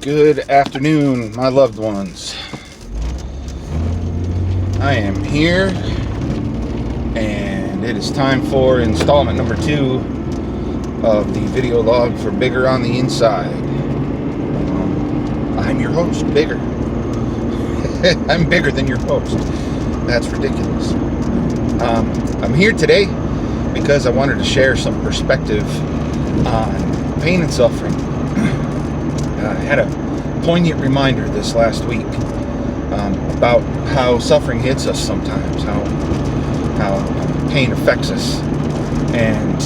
Good afternoon, my loved ones. I am here, and it is time for installment number 2 of the video log for Bigger on the Inside. I'm your host, Bigger. I'm bigger than your host. That's ridiculous. I'm here today because I wanted to share some perspective on pain and suffering. I had a poignant reminder this last week about how suffering hits us sometimes, how pain affects us, and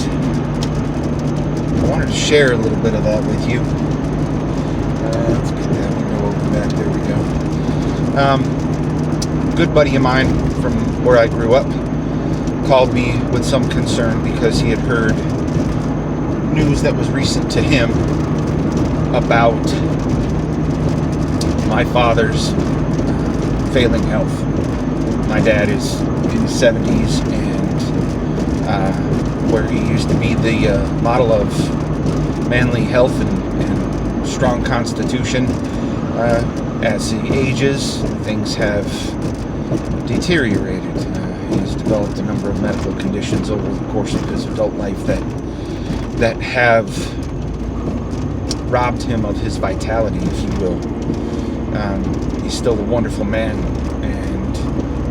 I wanted to share a little bit of that with you. Let's get that window open back. There we go. A good buddy of mine from where I grew up called me with some concern because he had heard news that was recent to him about my father's failing health. My dad is in his 70s, and where he used to be the model of manly health and strong constitution, as he ages, things have deteriorated. He's developed a number of medical conditions over the course of his adult life that have robbed him of his vitality, if you will. He's still a wonderful man, and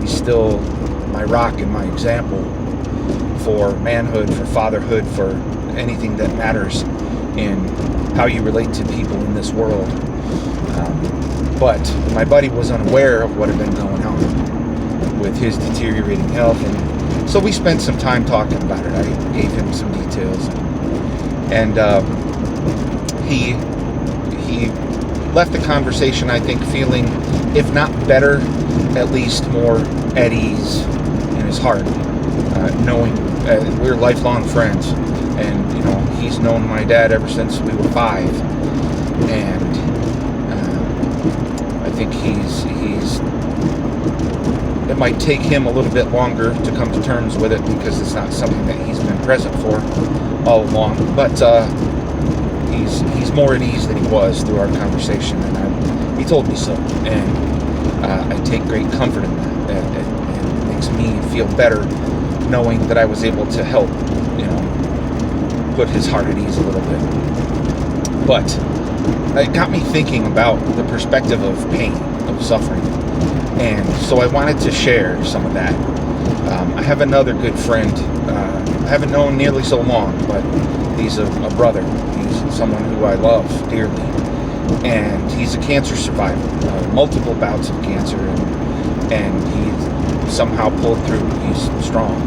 he's still my rock and my example for manhood, for fatherhood, for anything that matters in how you relate to people in this world. But my buddy was unaware of what had been going on with his deteriorating health, and so we spent some time talking about it. I gave him some details, and he left the conversation, I think, feeling, if not better, at least more at ease in his heart, knowing we're lifelong friends, and he's known my dad ever since we were 5, and I think it might take him a little bit longer to come to terms with it because it's not something that he's been present for all along, but he's more at ease than he was through our conversation, and he told me so, and I take great comfort in that. It makes me feel better knowing that I was able to help, put his heart at ease a little bit. But it got me thinking about the perspective of pain, of suffering, and so I wanted to share some of that. I have another good friend, I haven't known nearly so long, but he's a brother. He's someone who I love dearly, and he's a cancer survivor, multiple bouts of cancer, and he somehow pulled through. He's strong,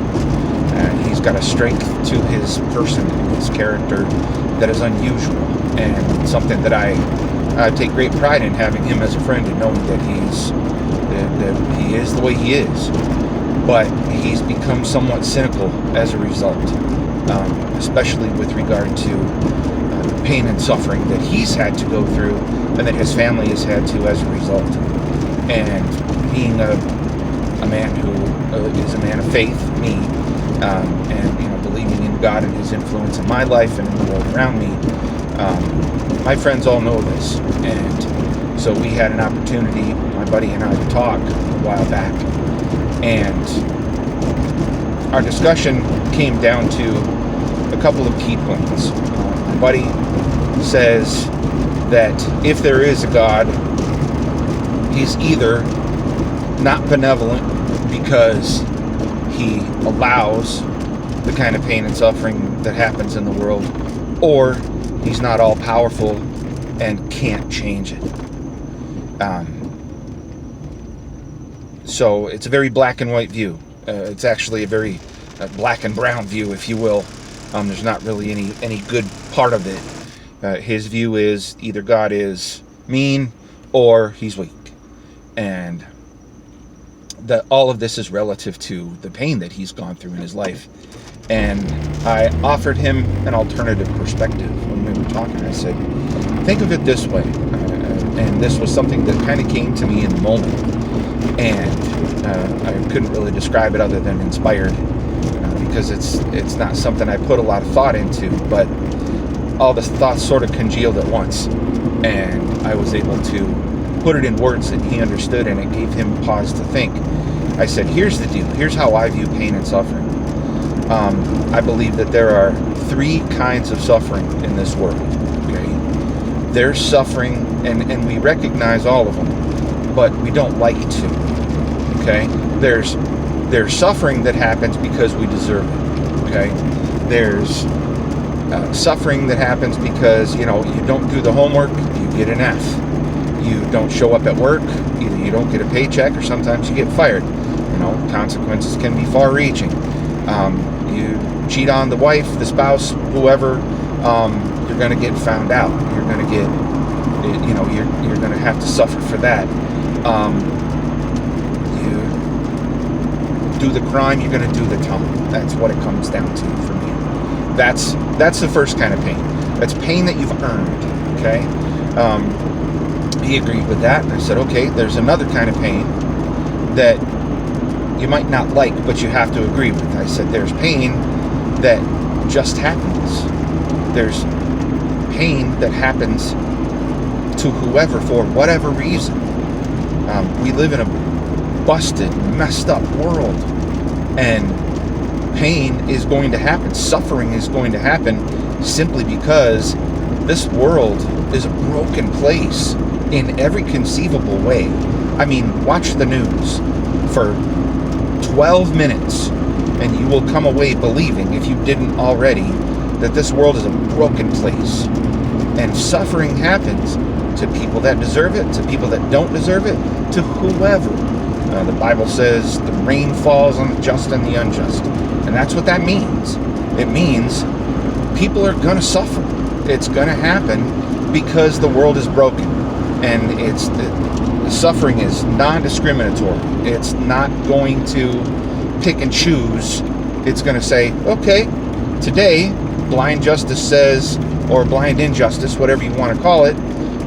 and he's got a strength to his person and his character that is unusual, and something that I take great pride in, having him as a friend and knowing that he is the way he is. But he's become somewhat cynical as a result, especially with regard to pain and suffering that he's had to go through and that his family has had to as a result. And being a man who is a man of faith, me, and believing in God and his influence in my life and in the world around me, my friends all know this. And so we had an opportunity, my buddy and I, to talk a while back. And our discussion came down to a couple of key points. My buddy says that if there is a God, he's either not benevolent because he allows the kind of pain and suffering that happens in the world, or he's not all-powerful and can't change it. So it's a very black and white view. It's actually a very black and brown view, if you will. There's not really any good part of it. His view is either God is mean or he's weak. And all of this is relative to the pain that he's gone through in his life. And I offered him an alternative perspective when we were talking. I said, think of it this way. And this was something that kind of came to me in the moment. And I couldn't really describe it other than inspired, because it's not something I put a lot of thought into, but all the thoughts sort of congealed at once. And I was able to put it in words that he understood, and it gave him pause to think. I said, here's the deal. Here's how I view pain and suffering. I believe that there are 3 kinds of suffering in this world. Okay? There's suffering, and we recognize all of them, but we don't like to. Okay? There's suffering that happens because we deserve it. Okay? There's suffering that happens because, you don't do the homework, you get an F. You don't show up at work, either you don't get a paycheck or sometimes you get fired. Consequences can be far-reaching. You cheat on the wife, the spouse, whoever, you're going to get found out. You're going to get, you're going to have to suffer for that. You do the crime, you're going to do the time. That's what it comes down to for me. That's the first kind of pain. That's pain that you've earned. Okay. He agreed with that. And I said, okay, there's another kind of pain that you might not like, but you have to agree with. I said, there's pain that just happens. There's pain that happens to whoever for whatever reason. We live in a busted, messed up world, and pain is going to happen. Suffering is going to happen simply because this world is a broken place in every conceivable way. I mean, watch the news for 12 minutes and you will come away believing, if you didn't already, that this world is a broken place. And suffering happens to people that deserve it, to people that don't deserve it, to whoever. The Bible says the rain falls on the just and the unjust. And that's what that means. It means people are going to suffer. It's going to happen because the world is broken. And the suffering is non-discriminatory. It's not going to pick and choose. It's going to say, okay, today, blind justice says, or blind injustice, whatever you want to call it,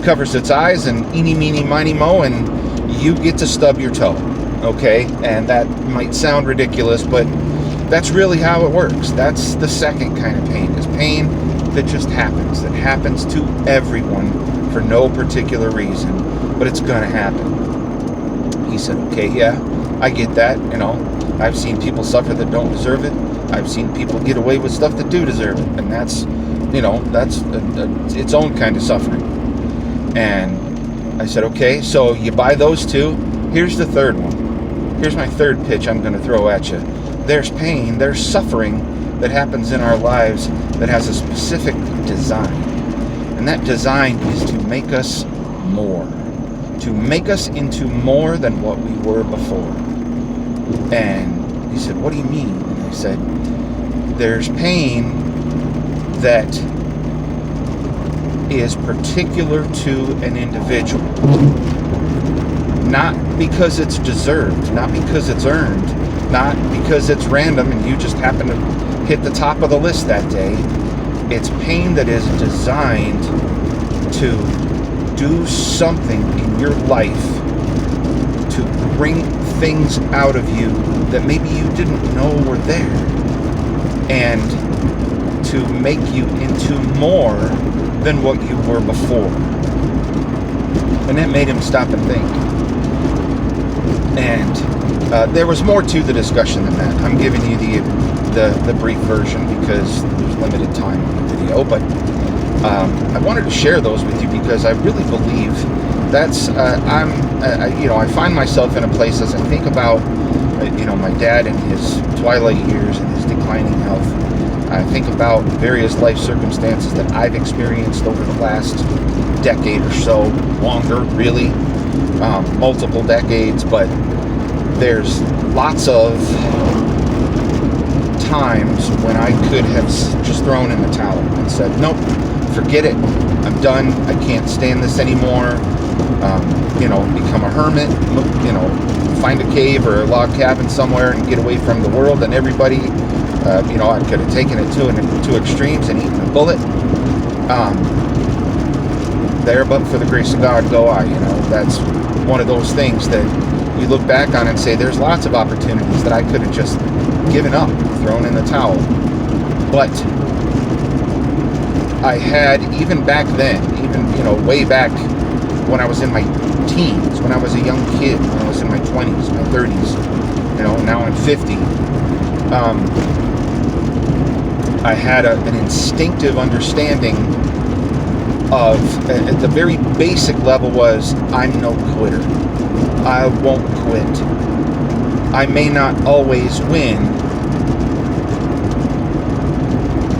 covers its eyes and eeny, meeny, miny, mo, and you get to stub your toe. Okay? And that might sound ridiculous, but that's really how it works. That's the second kind of pain, is pain that just happens. That happens to everyone for no particular reason, but it's going to happen. He said, okay, yeah, I get that. I've seen people suffer that don't deserve it. I've seen people get away with stuff that do deserve it. And that's its own kind of suffering. And I said, okay, so you buy those two. Here's the third one. Here's my third pitch I'm going to throw at you. There's pain, there's suffering that happens in our lives that has a specific design. And that design is to make us more. To make us into more than what we were before. And he said, what do you mean? And I said, there's pain that is particular to an individual. Not because it's deserved, not because it's earned, not because it's random and you just happen to hit the top of the list that day. It's pain that is designed to do something in your life to bring things out of you that maybe you didn't know were there, and to make you into more than what you were before. And that made him stop and think. And there was more to the discussion than that. I'm giving you the brief version because there's limited time on the video, but I wanted to share those with you because I really believe that's I find myself in a place as I think about my dad in his twilight years and his declining health. I think about various life circumstances that I've experienced over the last decade or so, longer, really, multiple decades, but there's lots of times when I could have just thrown in the towel and said, nope, forget it, I'm done, I can't stand this anymore, become a hermit, find a cave or a log cabin somewhere and get away from the world and everybody. I could have taken it to two extremes and eaten a bullet. There, but for the grace of God, go I. That's one of those things that you look back on and say, there's lots of opportunities that I could have just given up, thrown in the towel. But I had, even back then, even, way back when I was in my teens, when I was a young kid, when I was in my 20s, my 30s, now I'm 50. I had an instinctive understanding of, at the very basic level, was I'm no quitter. I won't quit. I may not always win,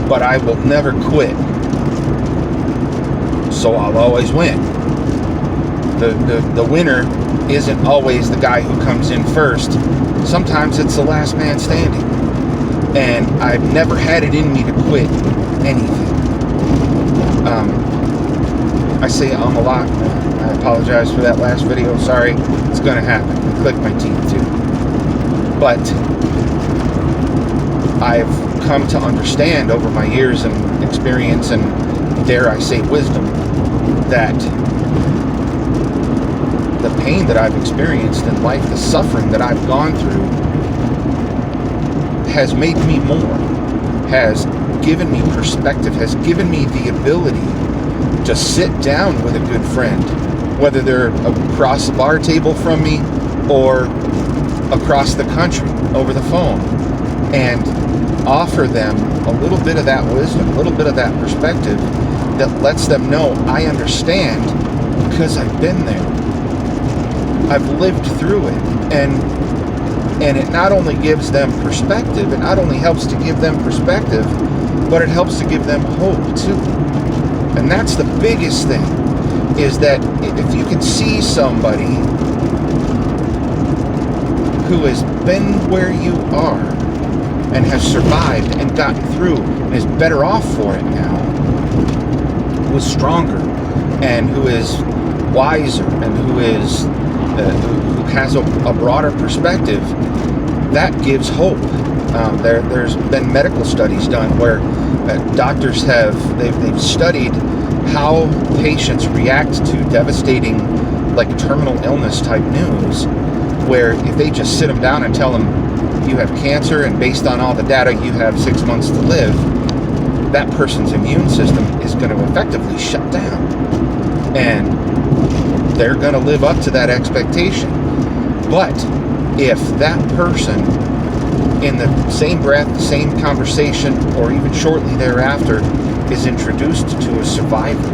but I will never quit. So I'll always win. The winner isn't always the guy who comes in first. Sometimes it's the last man standing. And I've never had it in me to quit anything. I say a lot. I apologize for that last video. Sorry. It's going to happen. I click my teeth too. But I've come to understand over my years and experience and, dare I say, wisdom, that the pain that I've experienced in life, the suffering that I've gone through, has made me more, has given me perspective, has given me the ability to sit down with a good friend, whether they're across the bar table from me or across the country over the phone, and offer them a little bit of that wisdom, a little bit of that perspective that lets them know I understand because I've been there. I've lived through it. And it not only gives them perspective, it not only helps to give them perspective, but it helps to give them hope too. And that's the biggest thing, is that if you can see somebody who has been where you are and has survived and gotten through and is better off for it now, who is stronger and who is wiser and who has a broader perspective, that gives hope. There's been medical studies done where doctors they've studied how patients react to devastating, like, terminal illness type news, where if they just sit them down and tell them you have cancer and based on all the data you have 6 months to live, that person's immune system is going to effectively shut down, and they're going to live up to that expectation. But if that person, in the same breath, the same conversation, or even shortly thereafter, is introduced to a survivor,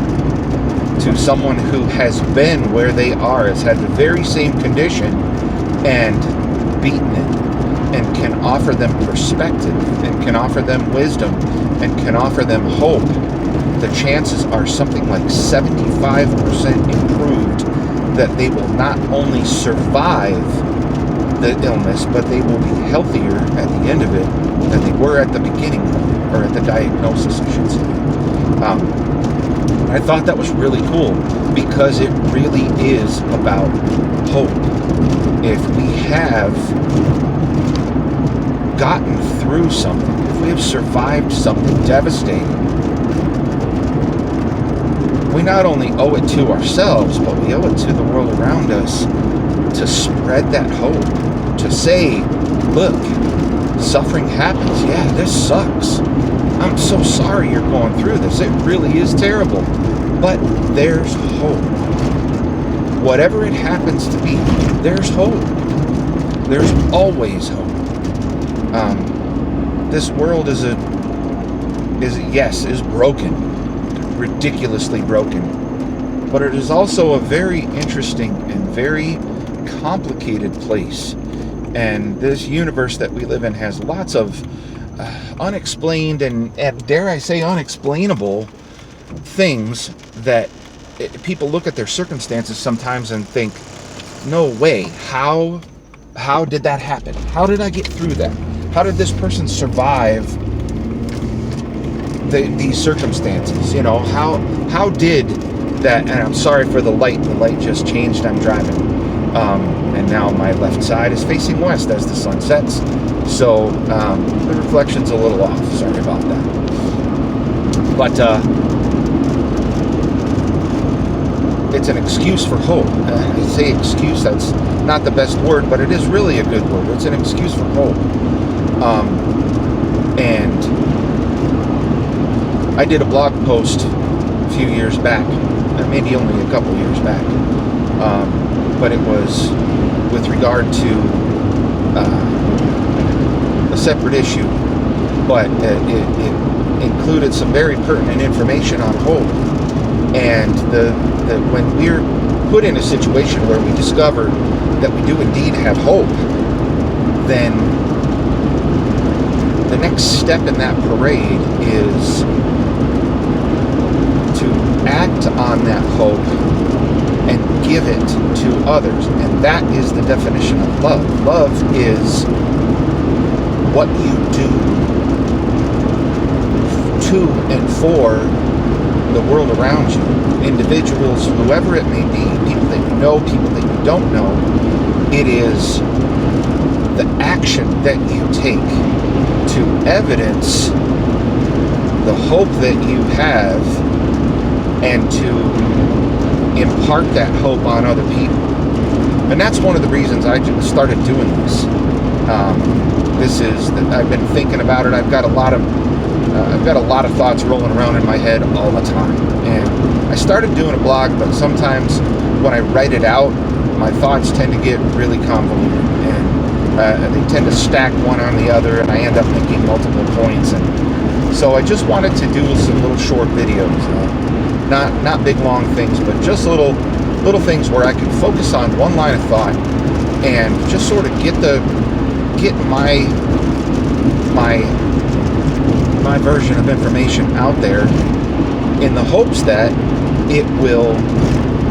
to someone who has been where they are, has had the very same condition and beaten it, and can offer them perspective, and can offer them wisdom, and can offer them hope, the chances are something like 75% improved that they will not only survive the illness, but they will be healthier at the end of it than they were at the beginning, or at the diagnosis, I should say. I thought that was really cool, because it really is about hope. If we have gotten through something, if we have survived something devastating, we not only owe it to ourselves, but we owe it to the world around us to spread that hope, to say, look, suffering happens. Yeah, this sucks. I'm so sorry you're going through this. It really is terrible. But there's hope. Whatever it happens to be, there's hope. There's always hope. This world is broken, ridiculously broken, but it is also a very interesting and very complicated place. And this universe that we live in has lots of unexplained and dare I say unexplainable things that people look at their circumstances sometimes and think, no way, how did that happen? How did I get through that? How did this person survive these circumstances? You know, how did that? And I'm sorry for the light just changed. I'm driving, and now my left side is facing west as the sun sets, so the reflection's a little off. Sorry about that. But it's an excuse for hope. I say excuse, that's not the best word, but it is really a good word. It's an excuse for hope. And I did a blog post a few years back, maybe only a couple years back, but it was with regard to a separate issue, but it included some very pertinent information on hope. And when we're put in a situation where we discover that we do indeed have hope, then the next step in that parade is to act on that hope and give it to others. And that is the definition of love. Love is what you do to and for the world around you. Individuals, whoever it may be, people that you know, people that you don't know. It is the action that you take to evidence the hope that you have and to impart that hope on other people. And that's one of the reasons I started doing this. I've been thinking about it. I've got a lot of thoughts rolling around in my head all the time. And I started doing a blog, but sometimes when I write it out, my thoughts tend to get really convoluted, and they tend to stack one on the other, and I end up making multiple points. And so I just wanted to do some little short videos, not big long things, but just little things where I can focus on one line of thought and just sort of get my version of information out there, in the hopes that it will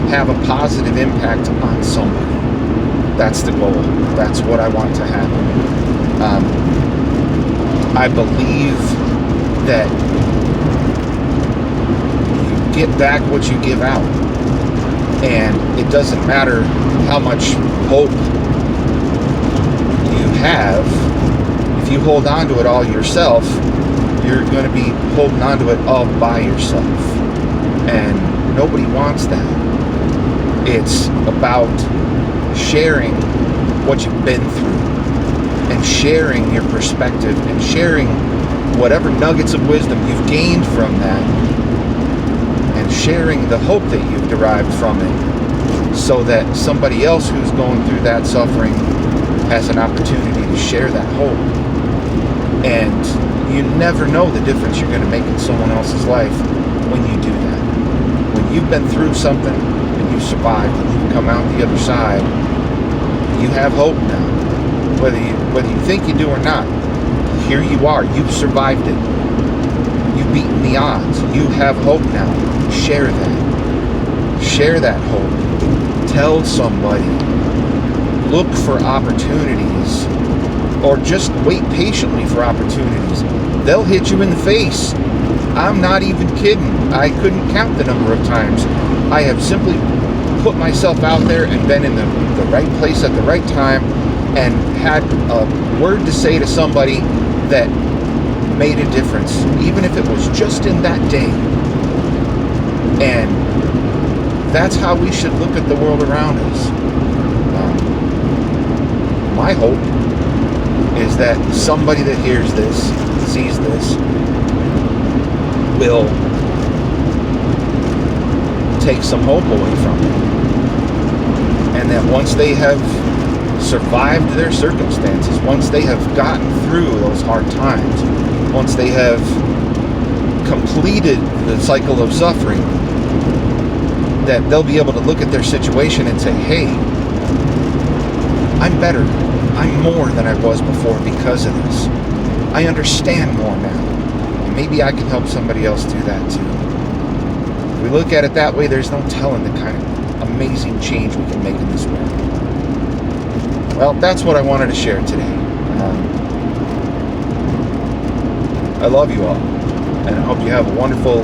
have a positive impact on somebody. That's the goal. That's what I want to happen. I believe that you get back what you give out, and it doesn't matter how much hope you have. If you hold on to it all yourself, you're going to be holding on to it all by yourself, and nobody wants that. It's about sharing what you've been through, and sharing your perspective, and sharing whatever nuggets of wisdom you've gained from that, and sharing the hope that you've derived from it, so that somebody else who's going through that suffering has an opportunity to share that hope. And you never know the difference you're going to make in someone else's life when you do that. When you've been through something and you've survived and you've come out the other side, you have hope now. Whether you think you do or not, here you are. You've survived it. You've beaten the odds. You have hope now. Share that. Share that hope. Tell somebody. Look for opportunities, or just wait patiently for opportunities. They'll hit you in the face. I'm not even kidding. I couldn't count the number of times I have simply put myself out there and been in the right place at the right time, and had a word to say to somebody that made a difference, even if it was just in that day. And that's how we should look at the world around us. My hope is that somebody that hears this, sees this, will take some hope away from it. And that once they have survived their circumstances, once they have gotten through those hard times, once they have completed the cycle of suffering, that they'll be able to look at their situation and say, hey, I'm better. I'm more than I was before because of this. I understand more now. And maybe I can help somebody else do that too. If we look at it that way, there's no telling the kind of amazing change we can make in this world. Well, that's what I wanted to share today. I love you all, and I hope you have a wonderful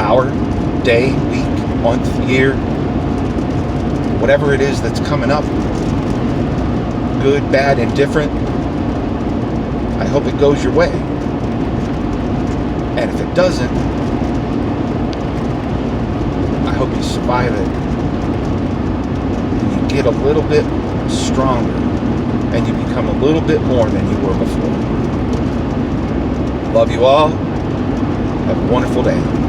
hour, day, week, month, year, whatever it is that's coming up. Good, bad, indifferent. I hope it goes your way. And if it doesn't, I hope you survive it. And you get a little bit stronger, and you become a little bit more than you were before. Love you all. Have a wonderful day.